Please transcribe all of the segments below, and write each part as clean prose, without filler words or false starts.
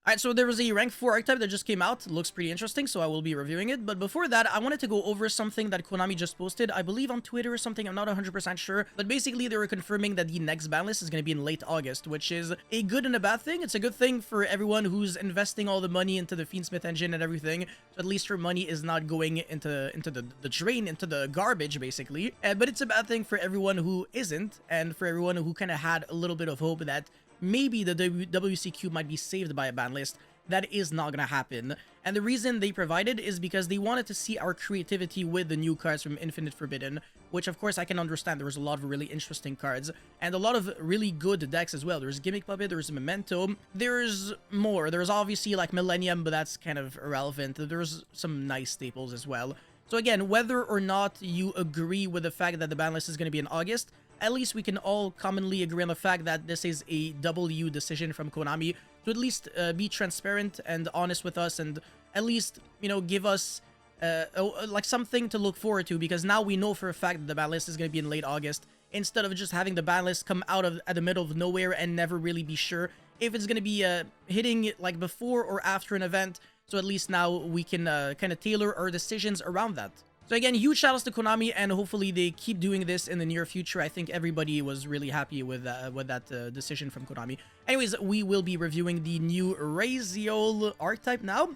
Alright, so there was a rank 4 archetype that just came out. It looks pretty interesting, so I will be reviewing it. But before that, I wanted to go over something that Konami just posted, I believe on Twitter or something, I'm not 100% sure. But basically, they were confirming that the next ban list is going to be in late August, which is a good and a bad thing. It's a good thing for everyone who's investing all the money into the Fiendsmith engine and everything. So at least your money is not going into the drain, into the garbage, basically. But it's a bad thing for everyone who isn't, and for everyone who kind of had a little bit of hope that maybe the WCQ might be saved by a ban list. That is not gonna happen. And the reason they provided is because they wanted to see our creativity with the new cards from Infinite Forbidden, which of course I can understand. There was a lot of really interesting cards, and a lot of really good decks as well. There's Gimmick Puppet, there's Memento, there's more. There's obviously like Millennium, but that's kind of irrelevant. There's some nice staples as well. So again, whether or not you agree with the fact that the ban list is going to be in August, at least we can all commonly agree on the fact that this is a W decision from Konami to at least be transparent and honest with us, and at least, you know, give us like something to look forward to, because now we know for a fact that the ban list is going to be in late August, instead of just having the ban list come out of at the middle of nowhere and never really be sure if it's going to be hitting like before or after an event. So at least now we can kind of tailor our decisions around that. So again, huge shoutouts to Konami, and hopefully they keep doing this in the near future. I think everybody was really happy with that decision from Konami. Anyways, we will be reviewing the new Raziel archetype now.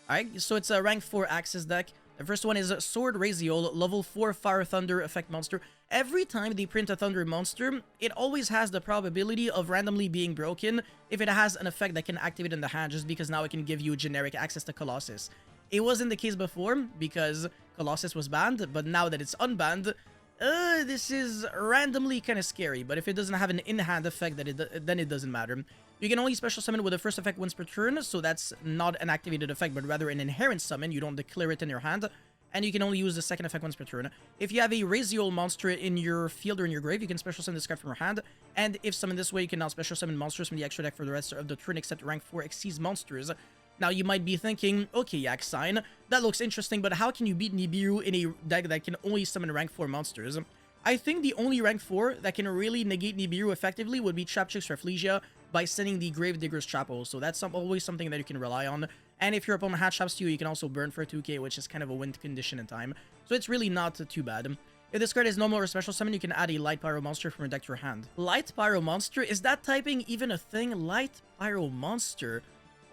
Alright, so it's a rank 4 Axis deck. The first one is Sword Raziel, level 4 Fire Thunder effect monster. Every time they print a Thunder monster, it always has the probability of randomly being broken if it has an effect that can activate in the hand, just because now it can give you generic access to Colossus. It wasn't the case before because Colossus was banned, but now that it's unbanned, this is randomly kind of scary. But if it doesn't have an in-hand effect, then it doesn't matter. You can only special summon with the first effect once per turn, so that's not an activated effect, but rather an inherent summon. You don't declare it in your hand, and you can only use the second effect once per turn. If you have a Raziel monster in your field or in your grave, you can special summon this card from your hand, and if summoned this way, you can now special summon monsters from the extra deck for the rest of the turn, except rank 4 Xyz monsters. Now, you might be thinking, okay, Yak Sign, that looks interesting, but how can you beat Nibiru in a deck that can only summon rank 4 monsters? I think the only rank 4 that can really negate Nibiru effectively would be Trapchik's Rafflesia by sending the Gravedigger's Chapel, so that's always something that you can rely on. And if your opponent hat traps you, you can also burn for a 2k, which is kind of a win condition in time, so it's really not too bad. If this card is normal or special summon, you can add a Light Pyro monster from your deck to your hand. Light Pyro monster? Is that typing even a thing? Light Pyro monster?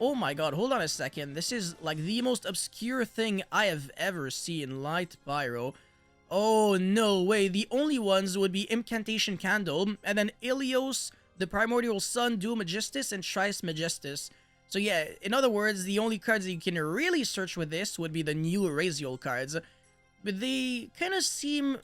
Oh my god, hold on a second. This is like the most obscure thing I have ever seen. Light Pyro. Oh, no way. The only ones would be Incantation Candle, and then Ilios, the Primordial Sun, Duo Majestus, and Trice Majestus. So yeah, in other words, the only cards that you can really search with this would be the new Raziel cards. But they kind of seem...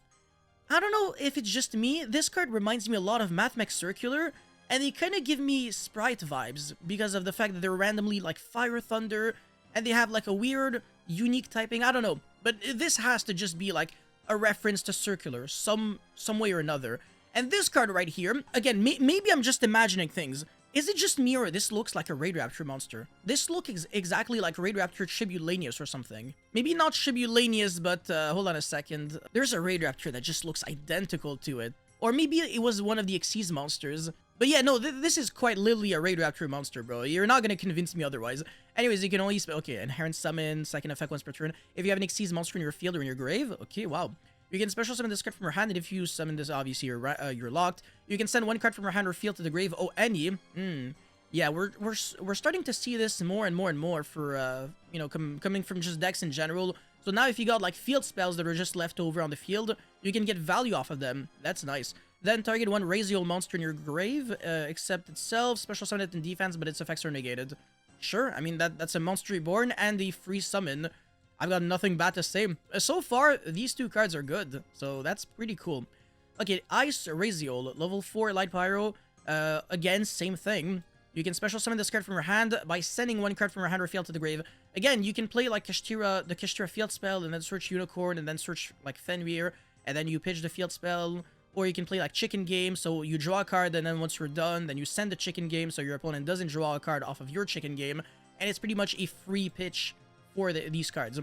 I don't know if it's just me. This card reminds me a lot of Mathmech Circular, and they kind of give me Sprite vibes because of the fact that they're randomly like Fire Thunder, and they have like a weird, unique typing. I don't know, but this has to just be like a reference to Circular, some way or another. And this card right here, again, maybe I'm just imagining things. Is it just me, or this looks like a Raid Raptor monster? This looks exactly like Raid Raptor Tribulanius or something. Maybe not Tribulanius, but hold on a second. There's a Raid Raptor that just looks identical to it. Or maybe it was one of the Xyz monsters. But yeah, no, this is quite literally a Raid Raptor monster, bro. You're not going to convince me otherwise. Anyways, you can only... Okay, Inherent Summon, second effect once per turn. If you have an Xyz monster in your field or in your grave, okay, wow. You can special summon this card from your hand, and if you summon this, obviously, you're locked. You can send one card from your hand or field to the grave. Oh, any. Yeah, we're starting to see this more and more and more for, you know, coming from just decks in general. So now if you got, like, field spells that are just left over on the field, you can get value off of them. That's nice. Then target one Raziel monster in your grave, except itself, special summon it in defense, but its effects are negated. Sure, I mean, that's a monster reborn and a free summon. I've got nothing bad to say. So far, these two cards are good, so that's pretty cool. Okay, Ice Raziel, level 4 Light Pyro. Again, same thing. You can special summon this card from your hand by sending one card from your hand or field to the grave. Again, you can play like the Kashtira field spell, and then search Unicorn, and then search like Fenrir, and then you pitch the field spell. Or you can play like Chicken Game, so you draw a card, and then once you're done, then you send the Chicken Game, so your opponent doesn't draw a card off of your Chicken Game. And it's pretty much a free pitch for these cards.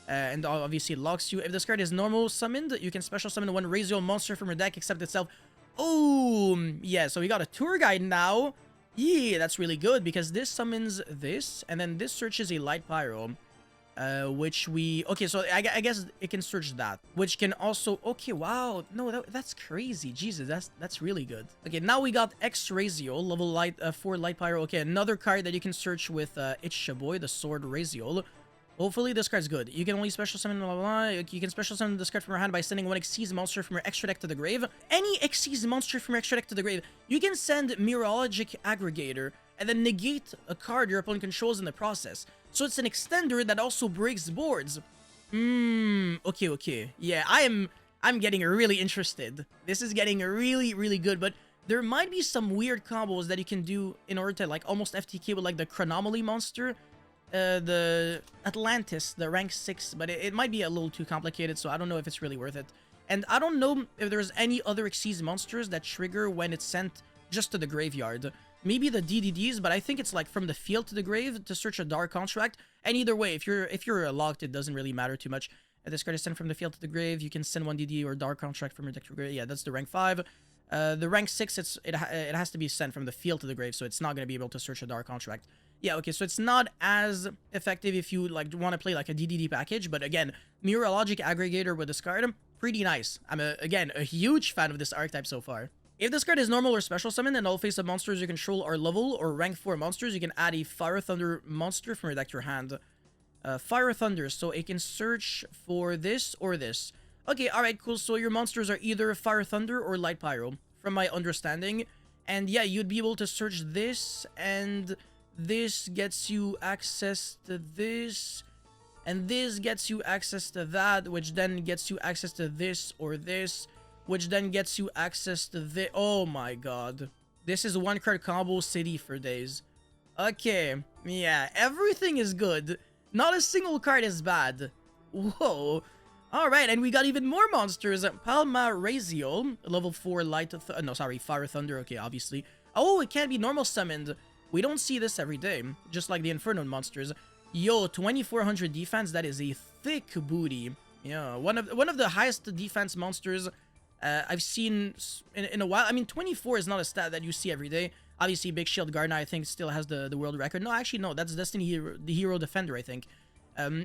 And obviously it locks you. If this card is normal summoned, you can special summon one Raziel monster from your deck except itself. Oh, yeah, so we got a tour guide now. Yeah, that's really good because this summons this, and then this searches a light pyro. Which we... Okay, so I guess it can search that. Which can also... Okay, wow. No, that's crazy. Jesus, that's really good. Okay, now we got X-Raziel, level light 4 light pyro. Okay, another card that you can search with It's Shaboy, the Sword Raziel. Hopefully this card's good. You can only special summon blah, blah, blah. You can special summon this card from your hand by sending one Xyz monster from your extra deck to the grave. Any Xyz monster from your extra deck to the grave. You can send Mirologic Aggregator and then negate a card your opponent controls in the process. So it's an extender that also breaks boards. Okay. Yeah, I'm getting really interested. This is getting really, really good, but there might be some weird combos that you can do in order to like almost FTK with like the Chronomaly monster. The Atlantis, the rank 6, but it might be a little too complicated, so I don't know if it's really worth it. And I don't know if there's any other Xyz monsters that trigger when it's sent just to the graveyard. Maybe the DDDs, but I think it's like from the field to the grave to search a dark contract. And either way, if you're locked, it doesn't really matter too much. This card is sent from the field to the grave. You can send one DD or dark contract from your deck to the grave. Yeah, that's the rank 5. The rank 6, it has to be sent from the field to the grave, so it's not going to be able to search a dark contract. Yeah, okay, so it's not as effective if you like want to play like a DDD package, but again, Mirologic Aggregator with this card, pretty nice. I'm, again, a huge fan of this archetype so far. If this card is normal or special summon, and all face-up monsters you control are level or rank 4 monsters, you can add a Fire Thunder monster from your deck to your hand. Fire Thunder, so it can search for this or this. Okay, alright, cool, so your monsters are either Fire Thunder or Light Pyro, from my understanding. And yeah, you'd be able to search this, and this gets you access to this, and this gets you access to that, which then gets you access to this or this, which then gets you access to this. Oh my god. This is one card combo city for days. Okay, yeah, everything is good. Not a single card is bad. Whoa. Alright, and we got even more monsters. Palma Raziel, level 4 light... Fire Thunder, okay, obviously. Oh, it can't be normal summoned. We don't see this every day, just like the Inferno monsters. Yo, 2400 defense, that is a thick booty. Yeah, one of the highest defense monsters I've seen in a while. I mean, 24 is not a stat that you see every day. Obviously, Big Shield Gardener, I think, still has the world record. No, actually, no, that's Destiny Hero, the Hero Defender, I think.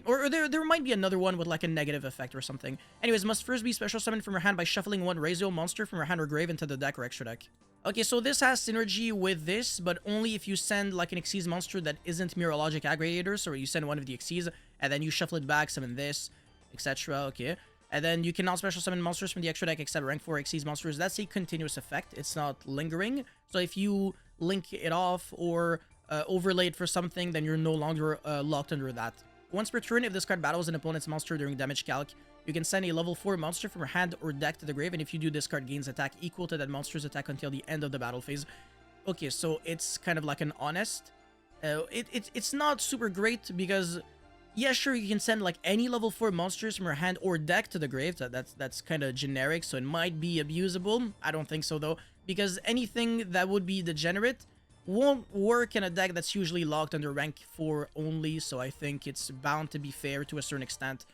Or there might be another one with like a negative effect or something. Anyways, must first be special summoned from your hand by shuffling one Raziel monster from your hand or grave into the deck or extra deck. Okay, so this has synergy with this, but only if you send like an Xyz monster that isn't Mirologic Aggregator, so you send one of the Xyz, and then you shuffle it back, summon this, etc. Okay, and then you cannot special summon monsters from the extra deck except rank 4 Xyz monsters. That's a continuous effect. It's not lingering. So if you link it off or overlay it for something, then you're no longer locked under that. Once per turn, if this card battles an opponent's monster during damage calc, you can send a level 4 monster from your hand or deck to the grave, and if you do, this card gains attack equal to that monster's attack until the end of the battle phase. Okay, so it's kind of like an honest. It's not super great because, yeah, sure, you can send like any level 4 monsters from your hand or deck to the grave. That's kind of generic, so it might be abusable. I don't think so, though, because anything that would be degenerate won't work in a deck that's usually locked under rank 4 only, so I think it's bound to be fair to a certain extent.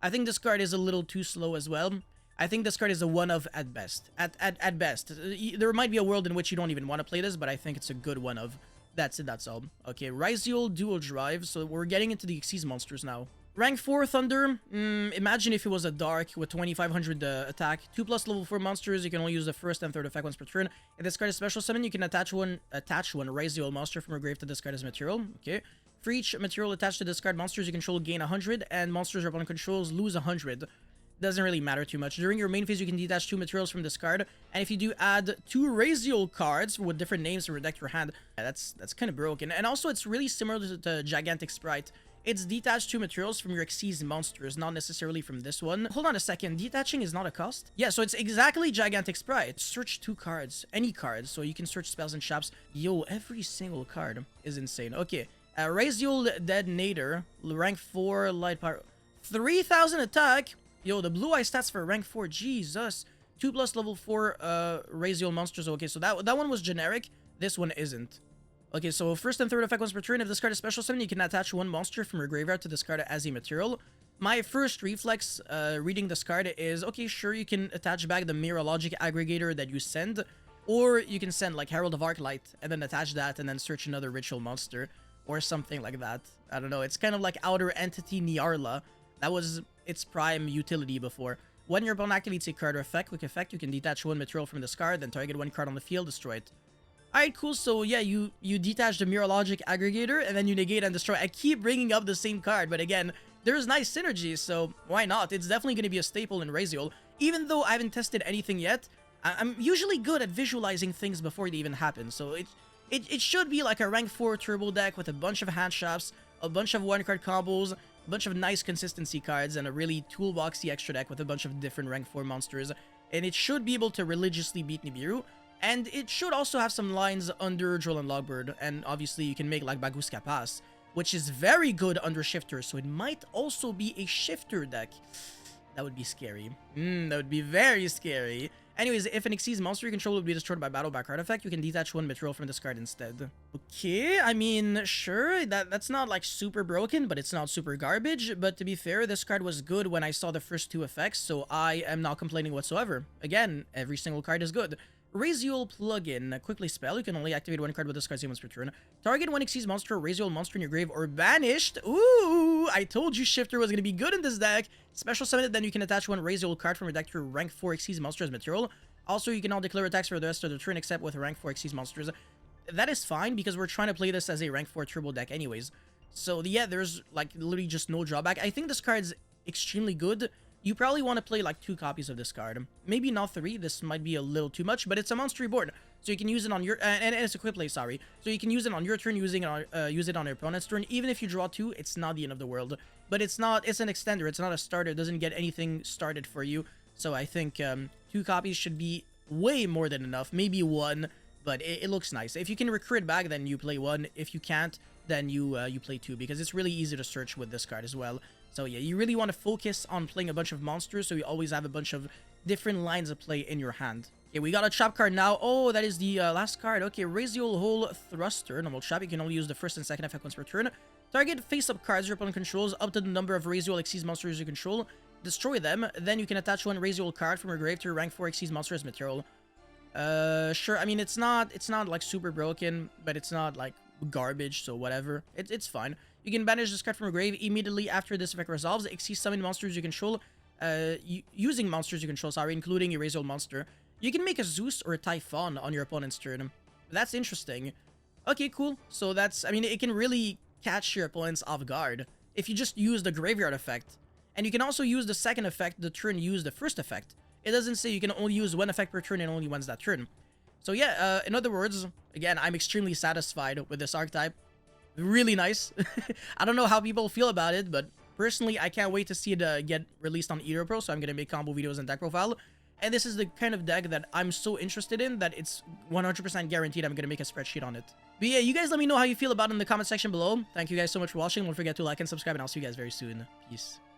I think this card is a little too slow as well. I think this card is a one-of at best. At best. There might be a world in which you don't even want to play this, but I think it's a good one-of. That's it, that's all. Okay, Raziel Dual Drive, so we're getting into the Xyz monsters now. Rank 4 Thunder, imagine if it was a Dark with 2500 attack. 2+ level 4 monsters, you can only use the first and third effect once per turn. If this card is special summon, you can attach one Raziel monster from your grave to this card as material. Okay. For each material attached to this card, monsters you control gain 100, and monsters your opponent controls lose 100. Doesn't really matter too much. During your main phase, you can detach 2 materials from this card, and if you do add 2 Raziel cards with different names from your deck to your hand, that's kind of broken. And also, it's really similar to Gigantic Sprite. It's detached 2 materials from your Xyz monsters, not necessarily from this one. Hold on a second, detaching is not a cost? Yeah, so it's exactly Gigantic Sprite. Search 2 cards, any cards, so you can search spells and traps. Yo, every single card is insane. Okay, Raziel Detonator, rank 4, light power, 3000 attack. Yo, the blue eye stats for rank 4, Jesus. 2+ level 4 Raziel monsters. Okay, so that one was generic. This one isn't. Okay, so first and third effect once per turn. If this card is special summon, you can attach 1 monster from your graveyard to this card as a material. My first reflex reading this card is, okay, sure, you can attach back the Mirologic Aggregator that you send. Or you can send like Herald of Arclight and then attach that and then search another ritual monster or something like that. I don't know. It's kind of like Outer Entity Nyarla. That was its prime utility before. When your opponent activates a card or effect, quick effect, you can detach one material from this card, then target one card on the field, destroy it. Alright, cool. So yeah, you detach the Mirror Logic Aggregator and then you negate and destroy. I keep bringing up the same card, but again, there's nice synergy, so why not? It's definitely going to be a staple in Raziel. Even though I haven't tested anything yet, I'm usually good at visualizing things before they even happen, so it should be like a rank 4 turbo deck with a bunch of hand shops, a bunch of one-card combos, a bunch of nice consistency cards, and a really toolboxy extra deck with a bunch of different rank 4 monsters. And it should be able to religiously beat Nibiru, and it should also have some lines under Droll and Logbird, and obviously you can make like Bagus Capas, which is very good under Shifter, so it might also be a Shifter deck. That would be scary. That would be very scary. Anyways, if an Xyz monster you control will be destroyed by battle by card effect, you can detach one material from this card instead. Okay, I mean, sure, that's not like super broken, but it's not super garbage. But to be fair, this card was good when I saw the first two effects, so I am not complaining whatsoever. Again, every single card is good. Raziel plugin. Quickly spell. You can only activate one card with this card's once per turn. Target one Xyz monster or Raziel monster in your grave or banished. Ooh, I told you Shifter was going to be good in this deck. Special summon it, then you can attach one Raziel card from your deck to your rank 4 Xyz monster as material. Also, you can now declare attacks for the rest of the turn except with rank 4 Xyz monsters. That is fine because we're trying to play this as a rank 4 turbo deck anyways. So yeah, there's like literally just no drawback. I think this card's extremely good. You probably want to play like 2 copies of this card. Maybe not 3, this might be a little too much, but it's a monster reborn. So you can use it on your, and it's a quick play, sorry. So you can use it on your turn, use it on your opponent's turn. Even if you draw 2, it's not the end of the world. But it's an extender, it's not a starter, it doesn't get anything started for you. So I think 2 copies should be way more than enough, maybe 1, but it looks nice. If you can recruit back, then you play 1. If you can't, then you play 2, because it's really easy to search with this card as well. So yeah, you really want to focus on playing a bunch of monsters, so you always have a bunch of different lines of play in your hand. Okay, we got a chop card now. Oh, that is the last card. Okay, Raziel Hole Thruster. Normal chop. You can only use the first and second effect once per turn. Target face-up cards your opponent controls up to the number of Raziel Xyz monsters you control. Destroy them. Then you can attach one Raziel card from your grave to your rank 4 Xyz monster as material. Sure. I mean, it's not like super broken, but it's not like garbage, so whatever. It's fine. You can banish this card from your grave immediately after this effect resolves. Xyz summon monsters you control, using monsters you control, sorry, including a Raziel monster. You can make a Zeus or a Typhon on your opponent's turn. That's interesting. Okay, cool. So that's, I mean, it can really catch your opponents off guard if you just use the graveyard effect. And you can also use the second effect the turn you use the first effect. It doesn't say you can only use 1 effect per turn and only once that turn. So yeah, in other words, again, I'm extremely satisfied with this archetype. Really nice. I don't know how people feel about it, but personally, I can't wait to see it get released on Eater Pro, so I'm going to make combo videos and deck profile. And this is the kind of deck that I'm so interested in that it's 100% guaranteed I'm going to make a spreadsheet on it. But yeah, you guys let me know how you feel about it in the comment section below. Thank you guys so much for watching. Don't forget to like and subscribe, and I'll see you guys very soon. Peace.